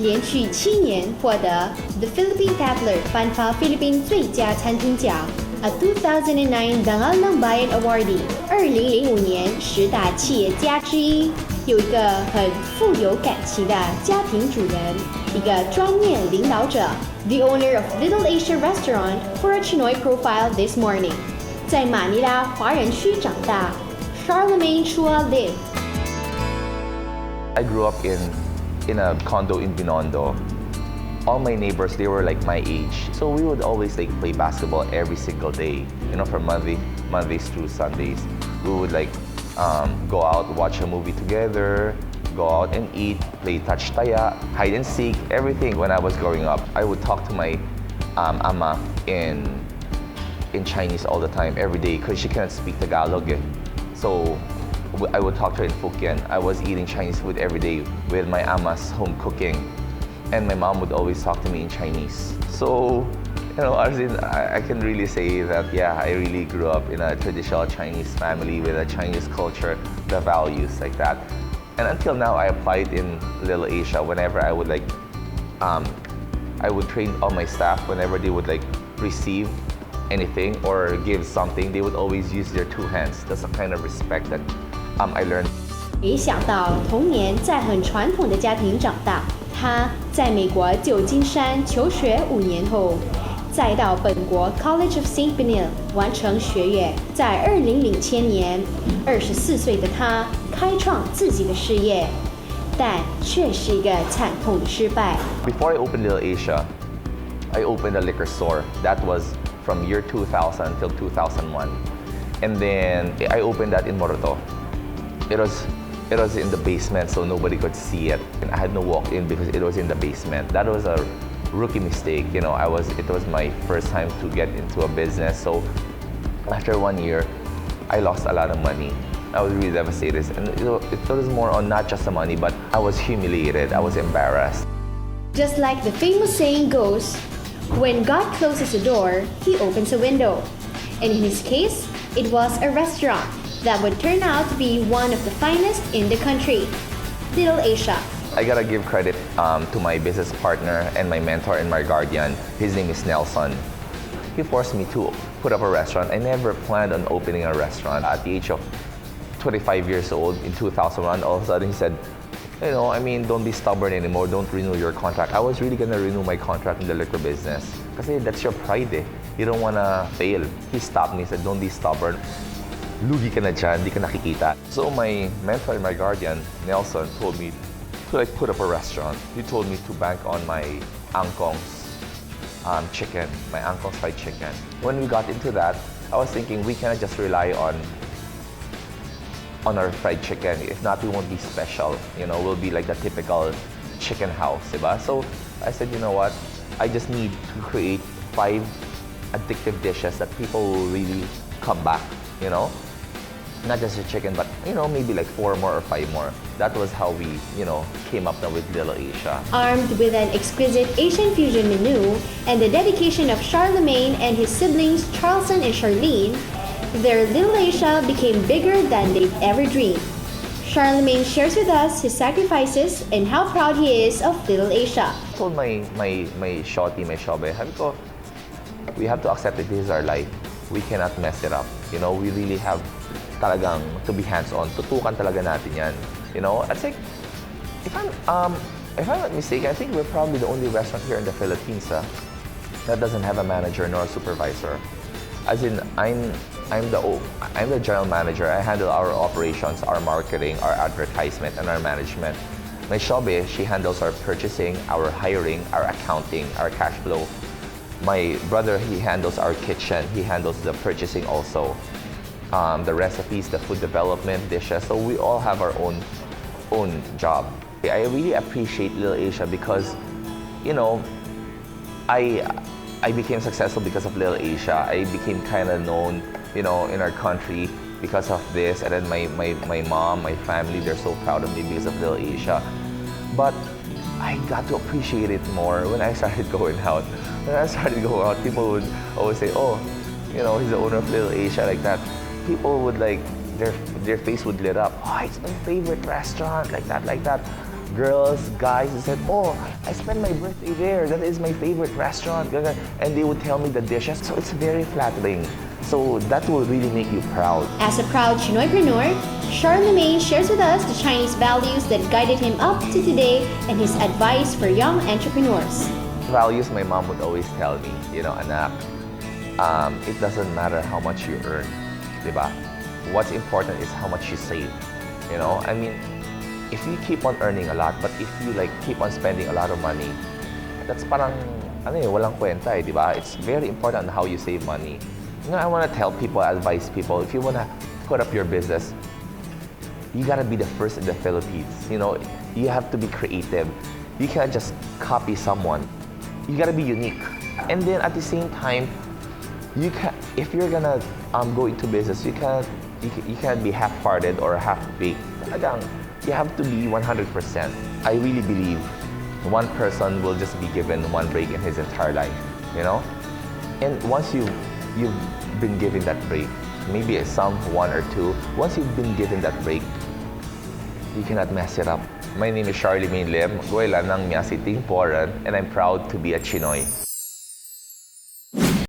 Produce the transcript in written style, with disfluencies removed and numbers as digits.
连续7年获得 The Philippine Tabler 颁发菲律宾最佳餐厅奖 ，A 2009 Dangal ng Bayan Awardee 2005年10大企业家之一，有一个很富有感情的家庭主人，一个专业领导者 ，The owner of Little Asia Restaurant for a CHInoy profile this morning， 在马尼拉华人区长大 ，Charlemagne Chua lived. I grew up in a condo in Binondo. All my neighbors, they were like my age. So we would always like play basketball every single day. You know, from Mondays through Sundays. We would like go out, watch a movie together, go out and eat, play touch taya, hide and seek, everything when I was growing up. I would talk to my ama in Chinese all the time, every day, because she cannot speak Tagalog. So I would talk to her in Hokkien. I was eating Chinese food every day with my ama's home cooking. And my mom would always talk to me in Chinese. So, you know, I can really say that, yeah, I really grew up in a traditional Chinese family with a Chinese culture, the values like that. And until now, I apply it in Little Asia whenever I would like, I would train all my staff whenever they would like receive anything or give something, they would always use their 2 hands. That's a kind of respect that I learned. 没想到童年在很传统的家庭长大，他在美国旧金山求学5年后，再到本国 College of St. Benil 完成学业。在2007年，24岁的他开创自己的事业，但却是一个惨痛的失败。Before I opened Little Asia, I opened a liquor store. That was from year 2000 till 2001. And then I opened that in Moroto. It was in the basement, so nobody could see it. And I had no walk-in because it was in the basement. That was a rookie mistake. You know, it was my first time to get into a business. So after 1 year, I lost a lot of money. I was really devastated. And it was more on not just the money, but I was humiliated. I was embarrassed. Just like the famous saying goes, when God closes a door, He opens a window. And in his case, it was a restaurant that would turn out to be one of the finest in the country, Little Asia. I gotta give credit to my business partner and my mentor and my guardian. His name is Nelson. He forced me to put up a restaurant. I never planned on opening a restaurant. At the age of 25 years old in 2001, all of a sudden he said, you know, I mean, don't be stubborn anymore. Don't renew your contract. I was really gonna renew my contract in the liquor business. Kasi that's your pride eh. You don't wanna fail. He stopped me, said, don't be stubborn. Lugi ka na dyan, di ka nakikita. So my mentor and my guardian, Nelson, told me to like put up a restaurant. He told me to bank on my angkong's chicken, my angkong's fried chicken. When we got into that, I was thinking we cannot just rely on our fried chicken. If not, we won't be special. You know, we'll be like the typical chicken house, diba? So I said, you know what? I just need to create 5 addictive dishes that people will really come back, you know? Not just the chicken, but, you know, maybe like 4 more or 5 more. That was how we, you know, came up now with Little Asia. Armed with an exquisite Asian fusion menu and the dedication of Charlemagne and his siblings Charleston and Charlene, their Little Asia became bigger than they'd ever dreamed. Charlemagne shares with us his sacrifices and how proud he is of Little Asia. I told my shorty, my shobe, we have to accept that this is our life. We cannot mess it up. You know, we really have talagang to be hands-on. Tutukan talaga natin yan. You know, I think, if I'm not mistaken, I think we're probably the only restaurant here in the Philippines that doesn't have a manager nor a supervisor. As in, I'm the general manager. I handle our operations, our marketing, our advertisement, and our management. My shobe, she handles our purchasing, our hiring, our accounting, our cash flow. My brother, he handles our kitchen. He handles the purchasing also. The recipes, the food development, dishes. So we all have our own job. I really appreciate Little Asia because, you know, I became successful because of Little Asia. I became kind of known, you know, in our country because of this. And then my mom, my family, they're so proud of me because of Little Asia. But I got to appreciate it more when I started going out. When I started going out, people would always say, oh, you know, he's the owner of Little Asia, like that. People would like, their face would lit up. Oh, it's my favorite restaurant, like that, like that. girls, guys who said, oh, I spent my birthday there. That is my favorite restaurant. And they would tell me the dishes. So it's very flattering. So that will really make you proud. As a proud Chinoypreneur, Charlemagne shares with us the Chinese values that guided him up to today and his advice for young entrepreneurs. Values my mom would always tell me, anak, it doesn't matter how much you earn, diba? What's important is how much you save, I mean, if you keep on earning a lot, but if you keep on spending a lot of money, that's parang, walang kwenta diba? It's very important how you save money. I want to tell people, advise people, if you want to put up your business, you got to be the first in the Philippines. You have to be creative. You can't just copy someone. You got to be unique. And then at the same time, if you're gonna go into business, you can't be half-hearted or half-baked. You have to be 100%. I really believe one person will just be given one break in his entire life, And once you've been given that break, maybe some one or two, once you've been given that break, you cannot mess it up. My name is Charlemagne Lim, Goyla ng Miasiting Poran, and I'm proud to be a Chinoy.